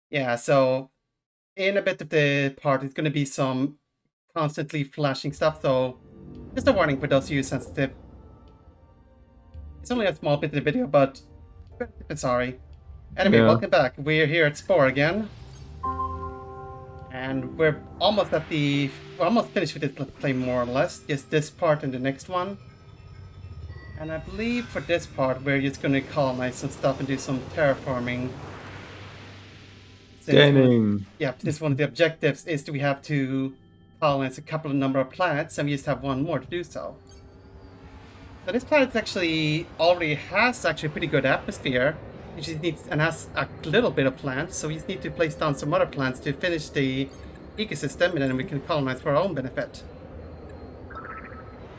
Yeah, so in a bit of the part, it's going to be some constantly flashing stuff, so just a warning for those of you sensitive. It's only a small bit of the video, but sorry. Anyway, Yeah. welcome back. We're here at Spore again. And we're almost finished with this Let's Play more or less. Just this part and the next one. And I believe for this part, we're just going to colonize some stuff and do some terraforming. Scanning. Since one of the objectives is that we have to colonize a couple of number of planets, and we just have one more to do so. So this planet already has a pretty good atmosphere. It just needs and has a little bit of plants, so we just need to place down some other plants to finish the ecosystem, and then we can colonize for our own benefit.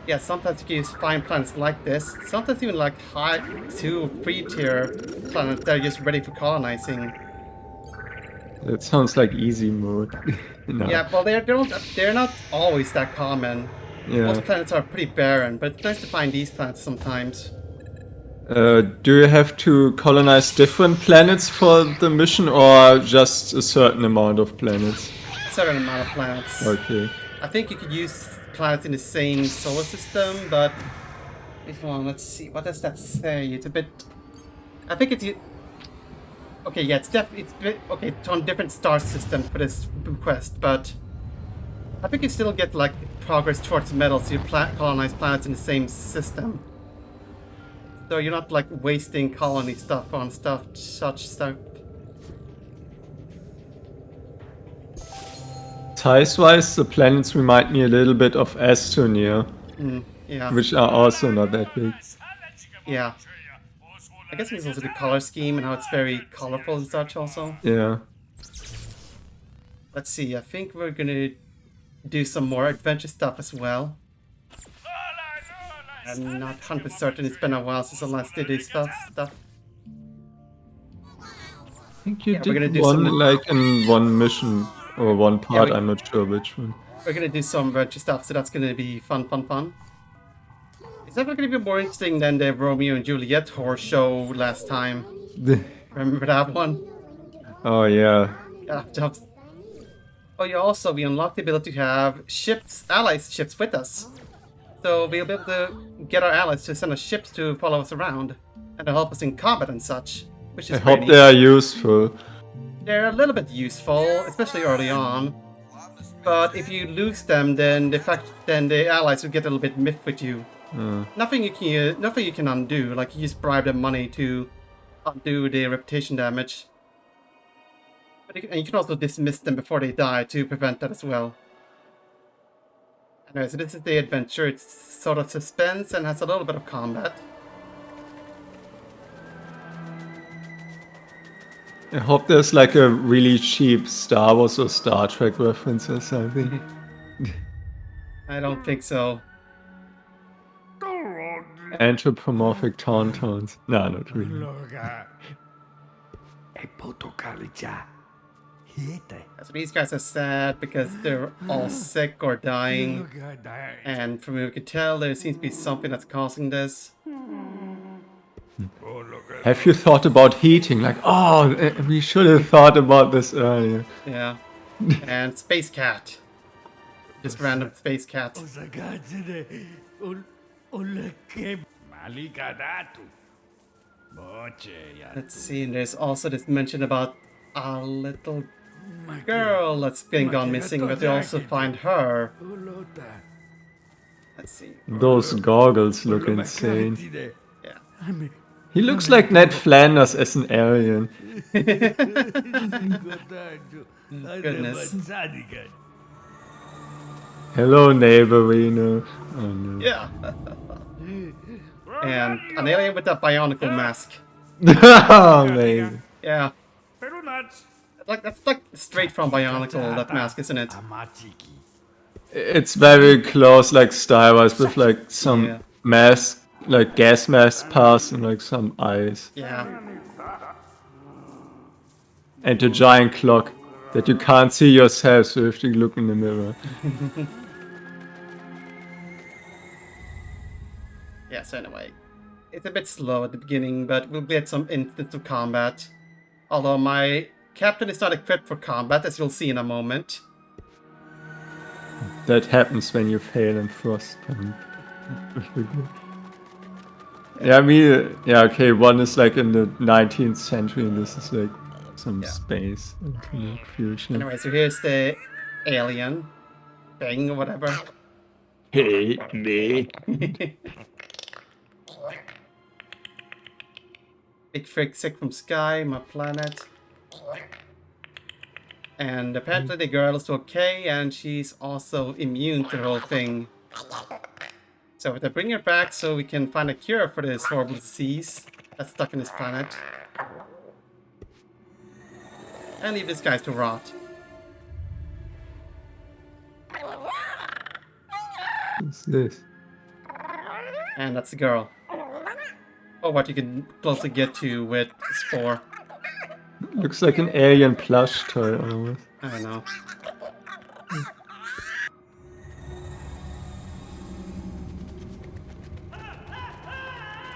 Yeah, sometimes you can use fine planets like this. Sometimes even like high 2, 3 tier planets that are just ready for colonizing. That sounds like easy mode. No. Yeah, well they're not always that common. Yeah. Most planets are pretty barren, but it's nice to find these planets sometimes. Do you have to colonize different planets for the mission, or just a certain amount of planets? A certain amount of planets. Okay. I think you could use planets in the same solar system, but if let's see, what does that say? It's a bit. I think it's. Okay, yeah, okay. It's on different star systems for this quest, but I think you still get like progress towards metal, so you colonize planets in the same system. So you're not like wasting colony stuff on such stuff. Size-wise, the planets remind me a little bit of Astonia, Yeah. which are also not that big. Yeah. I guess it's also the color scheme and how it's very colorful and such also. Yeah. Let's see, I think we're gonna do some more adventure stuff as well. I'm not 100% certain, it's been a while since I last did this stuff. I think you Yeah, we're gonna did do one some- like in one mission or one part, I'm not sure which one. We're gonna do some adventure stuff, so that's gonna be fun. It's definitely gonna be more interesting than the Romeo and Juliet horror show last time. Remember that one? Oh yeah. Yeah, jumps. Oh yeah, also we unlocked the ability to have allied ships with us. So we'll be able to get our allies to send us ships to follow us around and to help us in combat and such, which is I hope pretty they are useful. They're a little bit useful, especially early on. But if you lose them, then the allies will get a little bit miffed with you. Nothing you can undo. Like you just bribe them money to undo the reputation damage. And you can also dismiss them before they die to prevent that as well. Anyway, so this is the adventure. It's sort of suspense and has a little bit of combat. I hope there's like a really cheap Star Wars or Star Trek reference or something. I don't think so. Anthropomorphic tauntauns. No, not really. So these guys are sad because they're all sick or dying. And from what we can tell, there seems to be something that's causing this. Have you thought about heating? Like, oh, we should have thought about this earlier. Yeah. And Space Cat. Just random Space Cat. Let's see, and there's also this mention about a little girl that's been gone missing, but they also find her. Let's see. Those goggles look insane. Yeah. He looks like Ned Flanders as an alien. Goodness. Hello, neighbor, we know. Oh no. Yeah. And an alien with a bionicle mask. Amazing. Yeah. That's like straight from Bionicle, that mask, isn't it? It's very close, like stylized with like some mask, like gas mask pass and like some eyes. Yeah. And a giant clock that you can't see yourself, so you have to look in the mirror. Yeah, so anyway. It's a bit slow at the beginning, but we'll get some instance of combat. Although my captain is not equipped for combat, as you'll see in a moment. That happens when you fail in Frostpunk. Yeah, I mean, yeah, okay, one is like in the 19th century, and this is like some space into the future. Anyway, so here's the alien thing or whatever. Hey, me. Big freak sick from sky, my planet. And apparently the girl is okay, and she's also immune to the whole thing. So we have to bring her back so we can find a cure for this horrible disease that's stuck in this planet. And leave this guy to rot. What's this? And that's the girl. Oh, what you can closely get to with Spore. Looks like an alien plush toy almost. I don't know.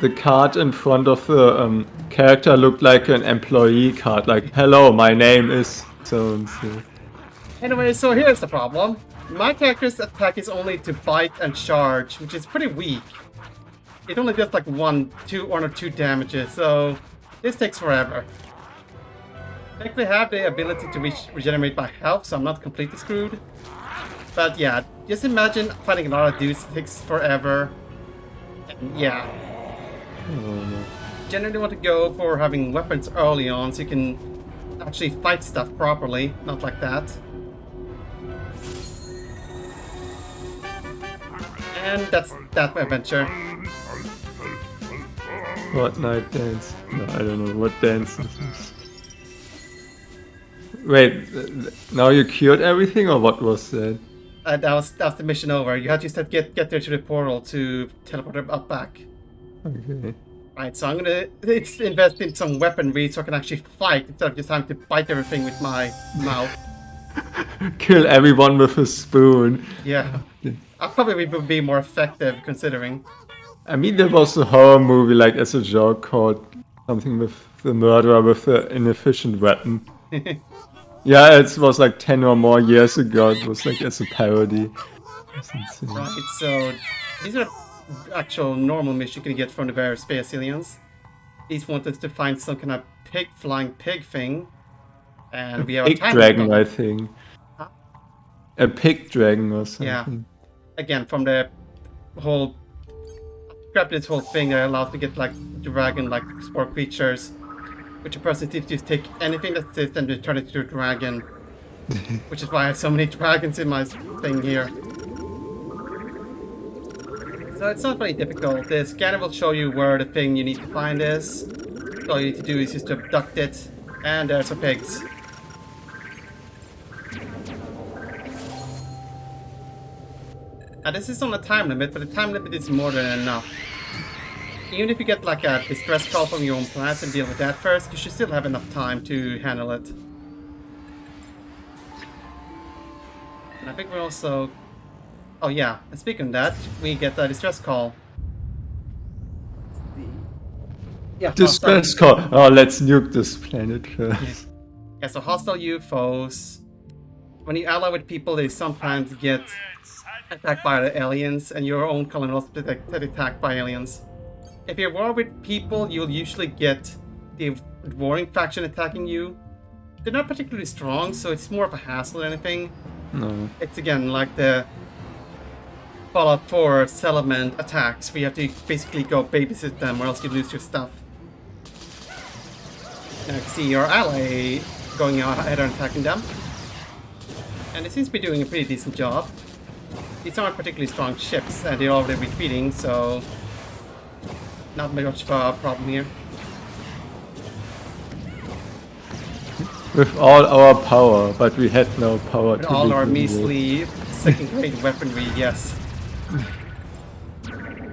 The card in front of the character looked like an employee card, like, hello, my name is so-and-so. Anyway, so here's the problem. My character's attack is only to bite and charge, which is pretty weak. It only does like one or two damages, so this takes forever. I actually have the ability to regenerate my health, so I'm not completely screwed. But yeah, just imagine fighting a lot of dudes, it takes forever. And yeah. Generally want to go for having weapons early on so you can actually fight stuff properly, not like that. And that's that adventure. What night dance? No, I don't know what dance this is. Wait, now you cured everything, or what was that? That was the mission over. You had to get there to the portal to teleport up back. Okay. Right, so I'm gonna invest in some weaponry so I can actually fight instead of just having to bite everything with my mouth. Kill everyone with a spoon. Yeah. I'll probably be more effective considering. I mean, there was a horror movie, like, as a joke called something with the murderer with the inefficient weapon. Yeah, it was like 10 or more years ago. It was like as a parody. Right, so these are actual normal missions you can get from the various space aliens. These want us to find some kind of flying pig thing. And we have a time dragon, I think. Huh? A pig dragon or something. Yeah. Again, from the whole... Grab this whole thing that allows me to get like dragon-like spore creatures. Which a person needs to just take anything that sits and just turn it into a dragon. Which is why I have so many dragons in my thing here. So it's not very difficult. The scanner will show you where the thing you need to find is. So all you need to do is just abduct it. And there's some pigs. Now this is on a time limit, but the time limit is more than enough. Even if you get like a distress call from your own planet and deal with that first, you should still have enough time to handle it. And I think we're also... Oh yeah, and speaking of that, we get a distress call. Yeah, distress call! Oh, let's nuke this planet first. Yeah, so hostile UFOs. When you ally with people, they sometimes get attacked by the aliens, and your own colony will get attacked by aliens. If you're war with people, you'll usually get the warring faction attacking you. They're not particularly strong, so it's more of a hassle than anything. No. It's again like the Fallout 4 settlement attacks, where you have to basically go babysit them or else you lose your stuff. Now you can see your ally going out ahead and attacking them. And it seems to be doing a pretty decent job. These aren't particularly strong ships, and they're already retreating, so not much of a problem here. With all our power, but we had no power With to all our begin with. measly second-grade weaponry, yes.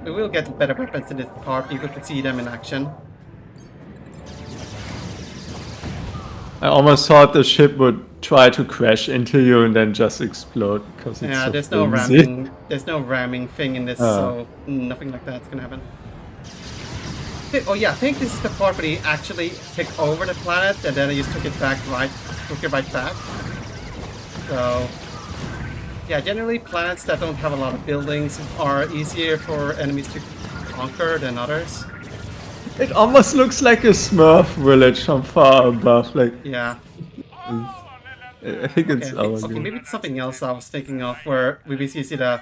We will get better weapons in this part. You get to see them in action. I almost thought the ship would try to crash into you and then just explode because it's so there's flimsy. no ramming thing in this, so nothing like that's gonna happen. Oh yeah, I think this is the part where they actually took over the planet and then they just took it right back. So yeah, generally planets that don't have a lot of buildings are easier for enemies to conquer than others. It almost looks like a Smurf village from far above. Like, Yeah. I think it's Okay, maybe it's something else I was thinking of where we basically see the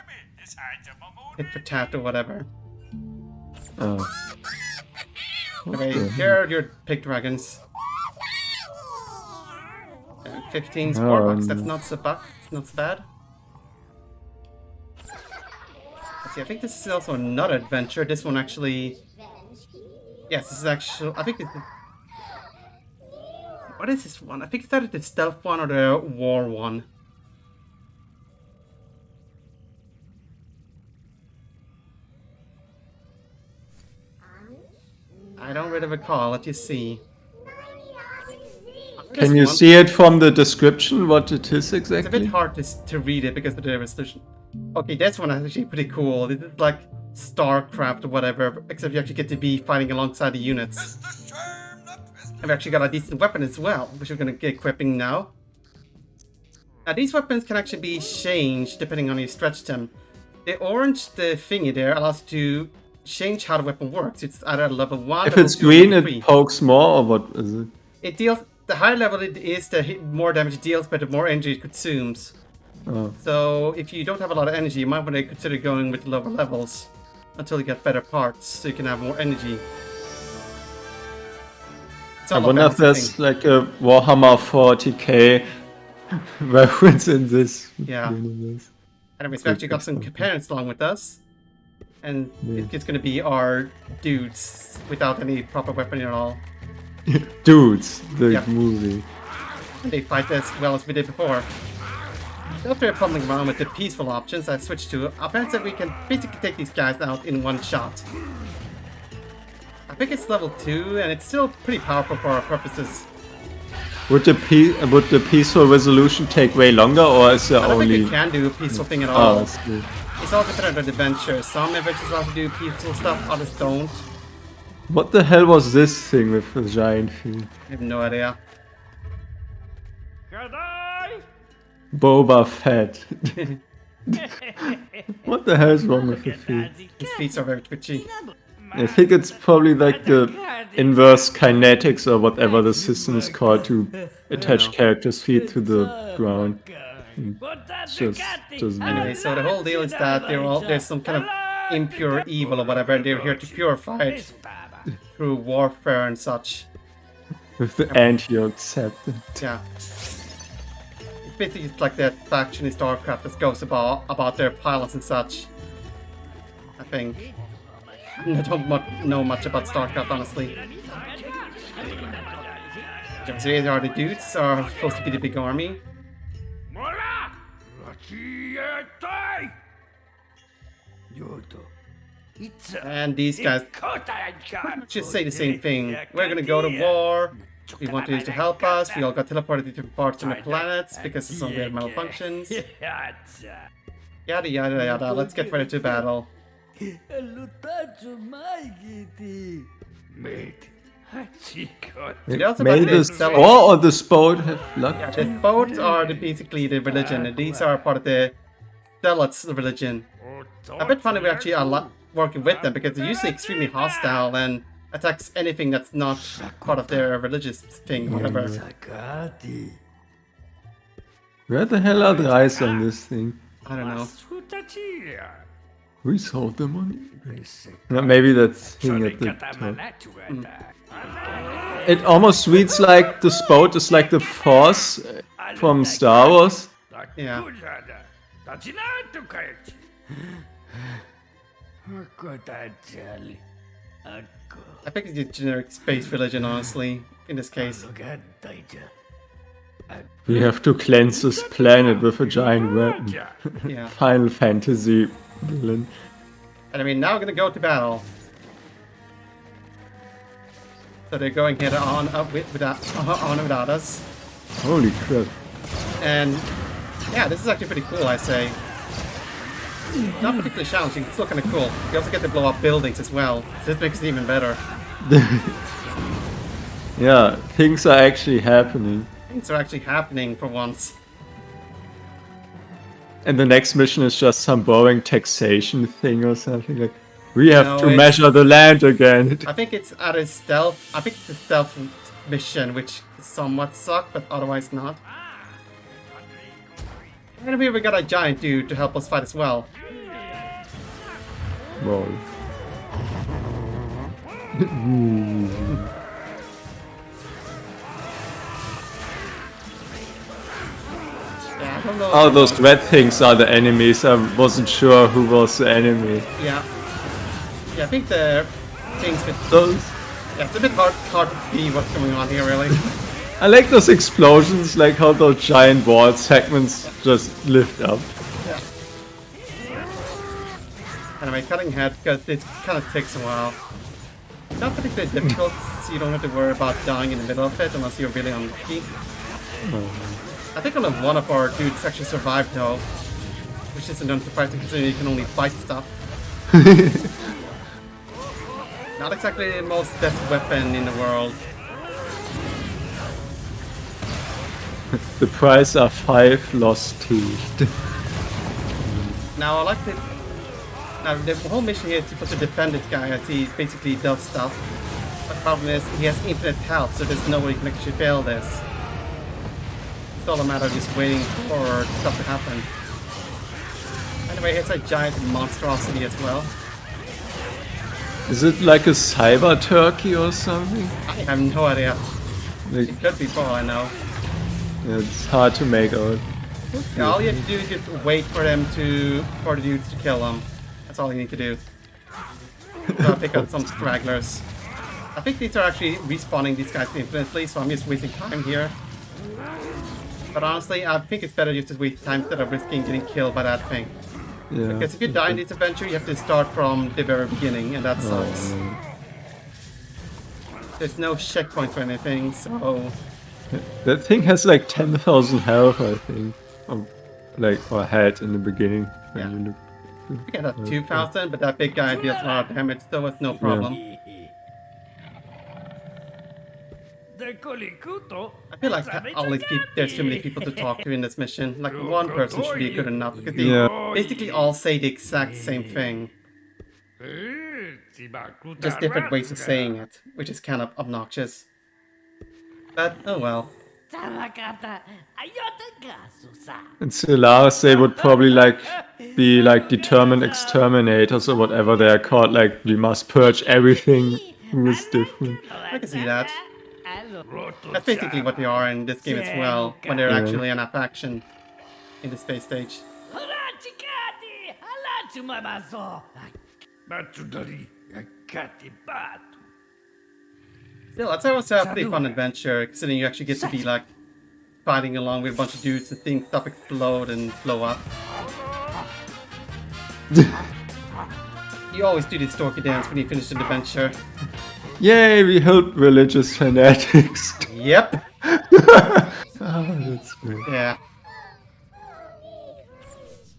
tit for tat or whatever. Oh. Okay, here are your pig dragons. 15 Spore bucks, that's not so bad. Let's see, I think this is also another adventure. This one actually... Yes, this is actually... I think this is... What is this one? I think it's either the stealth one or the war one. I don't really recall. Let you see. Can you see it from the description what it is exactly? It's a bit hard to read it because of the resolution. Okay, this one is actually pretty cool. This is like StarCraft or whatever, except you actually get to be fighting alongside the units. I've actually got a decent weapon as well, which we're going to get equipping now. Now these weapons can actually be changed depending on how you stretch them. The thingy there allows you to change how the weapon works. It's either level 1, if it's green, it pokes more, or what is it? It deals... The higher level it is, the more damage it deals, but the more energy it consumes. Oh. So if you don't have a lot of energy, you might want to consider going with lower levels until you get better parts, so you can have more energy. I wonder if there's like a Warhammer 40k reference in this universe. Anyways, we actually got some companions along with us. And it's going to be our dudes without any proper weapon at all. Dudes, the movie. And they fight as well as we did before. After fumbling around with the peaceful options, I switched to offense that we can basically take these guys out in one shot. I think it's level 2, and it's still pretty powerful for our purposes. Would the peaceful resolution take way longer, or is there I don't only... think you can do a peaceful thing at all. Oh, that's good. It's all dependent on the adventure. Some adventures also do peaceful stuff, others don't. What the hell was this thing with the giant feet? I have no idea. Boba Fett. What the hell is wrong with the feet? His feet are very twitchy. I think it's probably like the inverse kinetics or whatever the system is called to attach characters' feet to the ground. Just Anyway, so the whole deal is that there's some kind of impure evil or whatever, and they're here to purify it through warfare and such. With the anti-yoke scepter. Yeah. It's basically like that faction in StarCraft that goes about their pilots and such. I think. I don't know much about StarCraft, honestly. So these are the dudes, are supposed to be the big army. And these guys just say the same thing. We're gonna go to war. We want you to help us. We all got teleported to different parts of the planets because of some weird malfunctions. Yada yada yada. Let's get ready to battle. May the Spore or the Spore have luck? Yeah, the Spores are basically the religion, and these are part of the Zealots religion. A bit funny we actually are working with them because they're usually extremely hostile and attacks anything that's not part of their religious thing, whatever. Where the hell are the eyes on this thing? I don't know. We sold them on eBay. Maybe that's thing at the top. It almost reads like the Spore is like the Force from Star Wars. Yeah. I think it's a generic space religion, honestly, in this case. We have to cleanse this planet with a giant weapon. Yeah. Final Fantasy villain. And I mean, now we're gonna go to battle. So they're going head on up without us. Holy crap. And yeah, this is actually pretty cool, I say. Not particularly challenging, it's still kind of cool. You also get to blow up buildings as well, so this makes it even better. Yeah, things are actually happening. Things are actually happening for once. And the next mission is just some boring taxation thing or something like. We have No, to it's- measure the land again. I think it's at a stealth. I think it's a stealth mission, which somewhat sucked, but otherwise not. Anyway, we got a giant dude to help us fight as well. Whoa. Yeah, I don't know. Oh, those red things are the enemies. I wasn't sure who was the enemy. Yeah. Yeah, I think the things with Those. yeah, it's a bit hard to see what's going on here, really. I like those explosions, like how those giant wall segments just lift up. Yeah. Anyway, cutting head because it kind of takes a while. It's not particularly difficult, so you don't have to worry about dying in the middle of it unless you're really unlucky. I think only one of our dudes actually survived though, which isn't unsurprising considering you can only fight stuff. Not exactly the most best weapon in the world. The price are 5 lost teeth. Now I like the whole mission here is supposed to defend this guy as he basically does stuff. But the problem is he has infinite health, so there's no way you can actually fail this. It's all a matter of just waiting for stuff to happen. Anyway, it's a giant monstrosity as well. Is it like a cyber turkey or something? I have no idea. Like, It could be for all I know. yeah, it's hard to make out. Yeah, all you have to do is just wait for the dudes to kill them. That's all you need to do. So I'll pick out some stragglers. I think these are actually respawning these guys infinitely, so I'm just wasting time here. But honestly, I think it's better just to waste time instead of risking getting killed by that thing. Yeah. Because if you die in this adventure, you have to start from the very beginning, and that sucks. There's no checkpoints or anything, so... That thing has like 10,000 health, I think. Or had in the beginning. When Yeah. you look. You get that 2,000, but that big guy deals a lot of damage, so it's no problem. I feel like all these people, there's too many people to talk to in this mission. Like one person should be good enough because they basically all say the exact same thing. Just different ways of saying it, which is kind of obnoxious. But oh well. In Solaris, they would probably like be like determined exterminators or whatever they are called. Like, we must purge everything who is different. I can see that. That's basically what they are in this game as well, when they're actually in a faction in the space stage. Still, I'd say it was a pretty fun adventure, considering you actually get to be like fighting along with a bunch of dudes and things stuff explode and blow up. You always do this dorky dance when you finish an adventure. Yay, we helped religious fanatics. Yep. Oh, that's great. Yeah.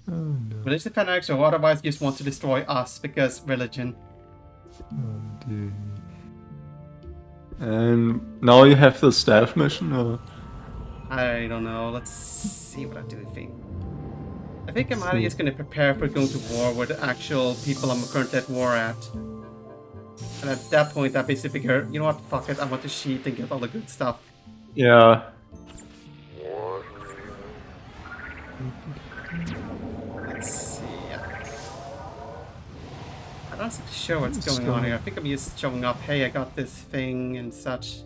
Oh, no. Religious fanatics or otherwise just want to destroy us because religion. Oh, dear. And now you have the stealth mission, or? I don't know. Let's see what I do think. I think I'm either just going to prepare for going to war with the actual people I'm currently at war at. And at that point, I basically figure, you know what, fuck it, I want to cheat and get all the good stuff. Yeah. Let's see. I'm not sure what's going on here. I think I'm just showing up, hey, I got this thing and such.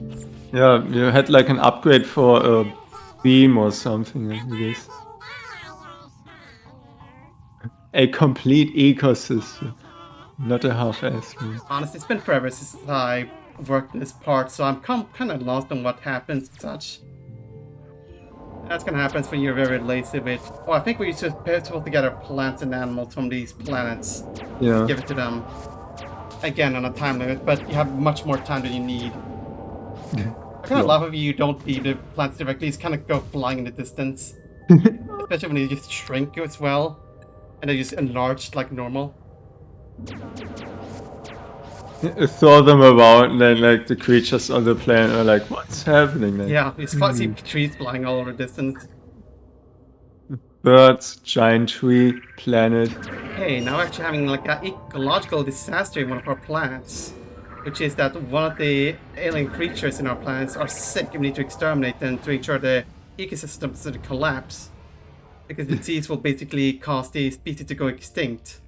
Yeah, you had like an upgrade for a beam or something, I guess. A complete ecosystem. Not a half-assed one. Honestly, it's been forever since I worked in this part, so I'm kind of lost on what happens and such. That's gonna happen when you're very lazy with... Oh, I think we're supposed to gather plants and animals from these planets. Yeah. Give it to them. Again, on a time limit, but you have much more time than you need. I kind of love if you don't feed the plants directly, you just kind of go flying in the distance. Especially when they just shrink as well. And they just enlarge like normal. Throw them around, and then like the creatures on the planet are like, what's happening? Like, Yeah, you see trees flying all over the distance. birds, giant tree, planet. Okay, now we're actually having like an ecological disaster in one of our planets. Which is that one of the alien creatures in our planets are sick and we need to exterminate them to ensure the ecosystems to collapse. Because the disease will basically cause the species to go extinct.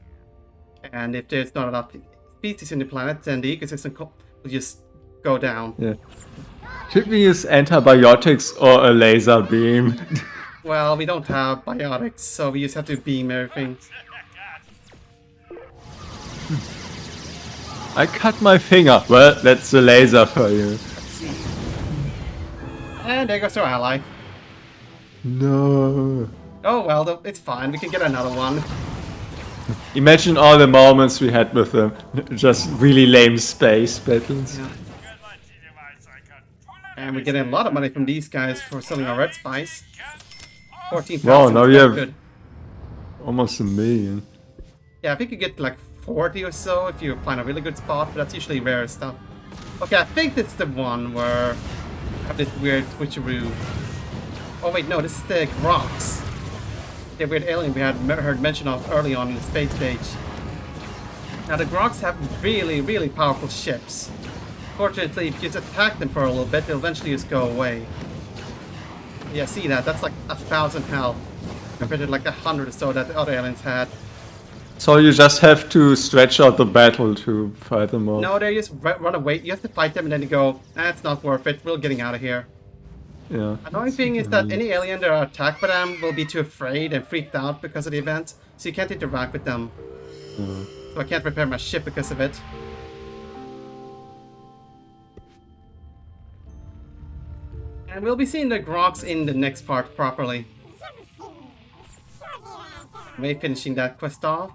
And if there's not enough species in the planet, then the ecosystem will just go down. Yeah. Should we use antibiotics or a laser beam? Well, we don't have biotics, so we just have to beam everything. I cut my finger. Well, that's the laser for you. Let's see. And there goes our ally. No. Oh well, it's fine. We can get another one. Imagine all the moments we had with them. Just really lame space battles. Yeah. And we're getting a lot of money from these guys for selling our red spice. 14,000. Wow, now you have good. almost a million. Yeah, I think you get like 40 or so if you find a really good spot, but that's usually rare stuff. Okay, I think this is the one where I have this weird switcheroo. Oh wait, no, this is the Grox. The weird alien we had heard mention of early on in the space stage. Now the Grox have really, really powerful ships. Fortunately, if you just attack them for a little bit, they'll eventually just go away. Yeah, see that? That's like 1,000 health compared to like 100 or so that the other aliens had. So you just have to stretch out the battle to fight them off. No, they just run away. You have to fight them and then you go, that's not worth it. We're getting out of here. Yeah. Annoying thing is that any alien that are attacked by them will be too afraid and freaked out because of the event, so you can't interact with them. So I can't repair my ship because of it. And we'll be seeing the Grox in the next part properly. Maybe finishing that quest off.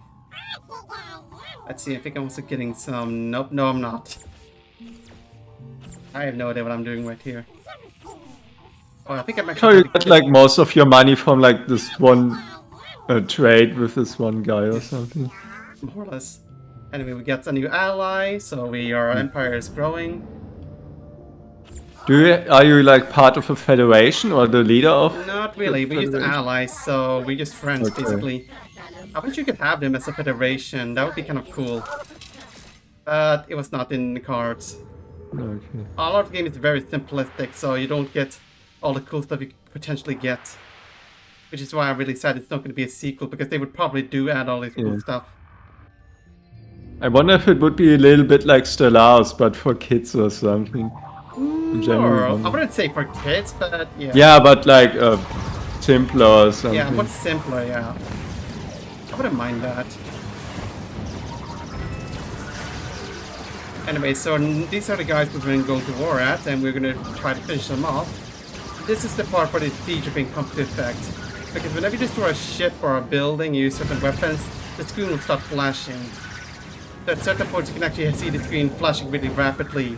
Let's see, I think I'm also getting some... Nope, no I'm not. I have no idea what I'm doing right here. Oh, I think I'm So actually... you get like most of your money from like this one trade with this one guy or something. More or less. Anyway, we got a new ally, so our empire is growing. Are you like part of a federation or the leader of? Not really, we're just federation? allies, so we're just friends, Okay. basically. I wish you could have them as a federation, that would be kind of cool. But it was not in the cards. Okay. A lot of the game is very simplistic, so you don't get all the cool stuff you could potentially get. Which is why I'm really sad it's not going to be a sequel, because they would probably add all this cool Yeah. stuff. I wonder if it would be a little bit like Stellaris, but for kids or something. In Or, general. I wouldn't say for kids, but yeah. Yeah, but like simpler or something. Yeah, much simpler, yeah. I wouldn't mind that. Anyway, so these are the guys we're going to go to war at, and we're going to try to finish them off. This is the part where the siege being comes to effect. Because whenever you destroy a ship or a building, you use certain weapons, the screen will start flashing. So at certain points you can actually see the screen flashing really rapidly.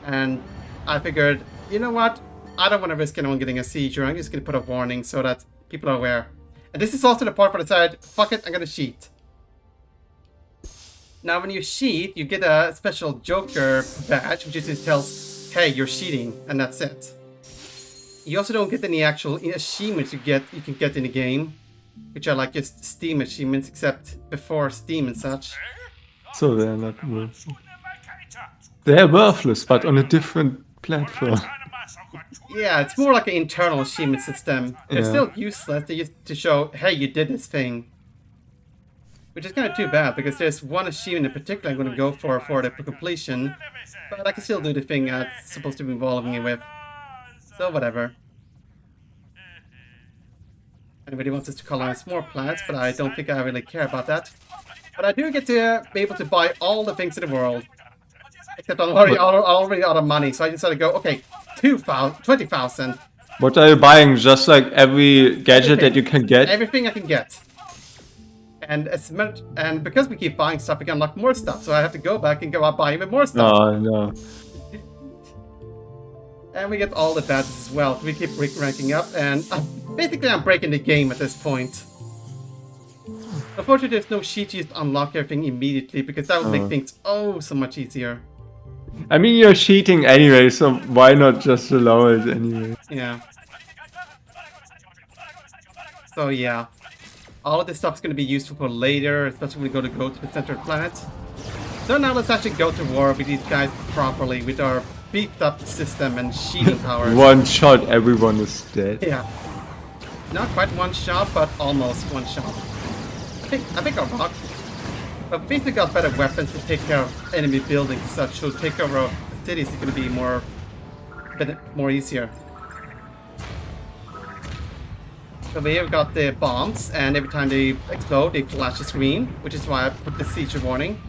And I figured, you know what? I don't want to risk anyone getting a seizure. I'm just going to put a warning so that people are aware. And this is also the part where I decided, fuck it, I'm going to cheat. Now when you cheat, you get a special Joker badge, which just tells, hey, you're cheating, and that's it. You also don't get any actual achievements you can get in the game, which are like just Steam achievements, except before Steam and such. So they're not worthless. They're worthless, but on a different platform. Yeah, it's more like an internal achievement system. They're Yeah. still useless. They used to show, hey, you did this thing. Which is kind of too bad, because there's one achievement in particular I'm going to go for the completion. But I can still do the thing I'm supposed to be involving it with. So whatever. Anybody wants us to colonize more planets, but I don't think I really care about that. But I do get to be able to buy all the things in the world. Except I'm already out of money, so I decided to go, okay, 20,000. What are you buying? Just like every gadget that you can get? Everything I can get. And because we keep buying stuff, we can unlock more stuff. So I have to go back and go out buy even more stuff. Oh, no. And we get all the badges as well. So we keep ranking up, and basically I'm breaking the game at this point. Unfortunately, there's no sheet to just unlock everything immediately because that would make Oh. things so much easier. I mean, you're cheating anyway, so why not just allow it anyway? Yeah. So yeah, all of this stuff is going to be useful for later, especially when we go to the center of the planet. So now let's actually go to war with these guys properly with our beefed up system and sheeting powers. One shot, everyone is dead. Yeah. Not quite one shot, but almost one shot. I think our rock. But basically got better weapons to take care of enemy buildings and such, so take over of cities is going to be more easier. So we've got the bombs, and every time they explode, they flash a screen, which is why I put the siege warning.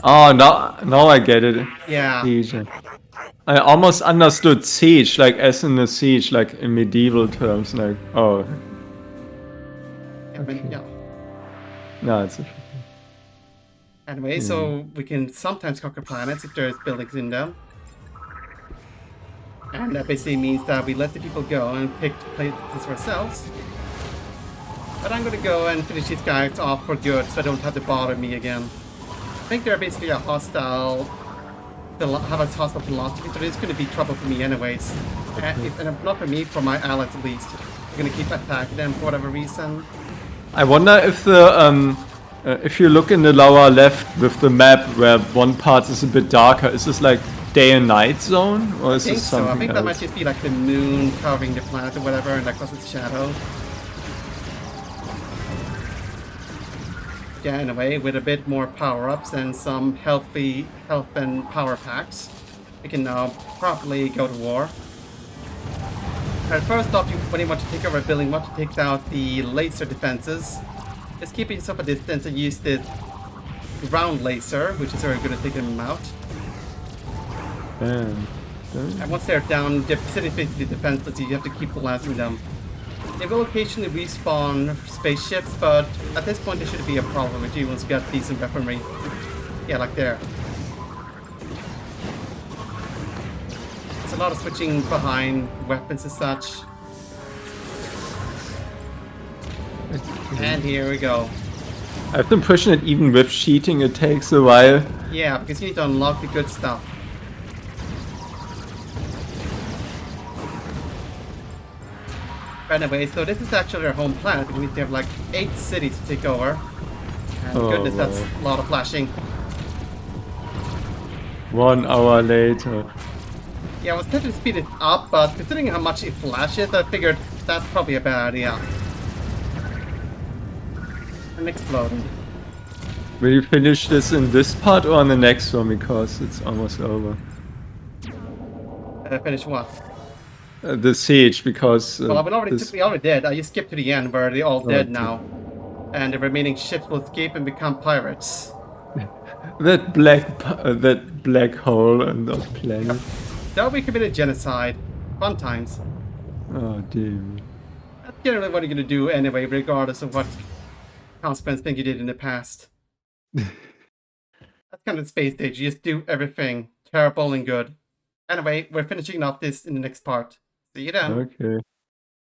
Oh, now I get it. Yeah. Siege. I almost understood siege, like as in a siege, like in medieval terms, like, oh. I mean, yeah. No, it's okay. Anyway, so we can sometimes conquer planets if there's buildings in them. And that basically means that we let the people go and pick places for ourselves. But I'm gonna go and finish these guys off for good so I don't have to bother me again. I think they're basically a hostile... have a hostile philosophy, so it's gonna be trouble for me anyways. And not for me, for my allies at least. I'm gonna keep attacking them for whatever reason. I wonder if the if you look in the lower left with the map where one part is a bit darker, is this like day and night zone, or is I think this so. something I think else? that might just be like the moon covering the planet or whatever, and that causes shadow. Yeah, in a way, with a bit more power-ups and some health and power packs, we can now properly go to war. Alright, first off, when you want to take over a building, you want to take out the laser defenses. Just keep yourself a distance and use the ground laser, which is very good at taking them out. And once they're down, the city is basically defenseless, you have to keep blasting them. They will occasionally respawn spaceships, but at this point there shouldn't be a problem with you once you get decent weaponry. Yeah, like there. There's a lot of switching behind weapons and such. And here we go. I have the impression that even with cheating it takes a while. Yeah, because you need to unlock the good stuff. Anyway, so this is actually our home planet. We need to have like 8 cities to take over. And goodness, that's a lot of flashing. 1 hour later. Yeah, I was tempted to speed it up, but considering how much it flashes, I figured that's probably a bad idea. And exploding. Will you finish this in this part or on the next one, because it's almost over? Finish what? The siege, because... Well, we already did. I just skipped to the end where they're all dead now. And the remaining ships will escape and become pirates. that black hole on the planet. That we committed genocide. Fun times. Oh dear. That's generally what you're gonna do anyway, regardless of what consequence thing you did in the past. That's kind of the space stage. You just do everything terrible and good. Anyway, we're finishing off this in the next part. See you then. Okay.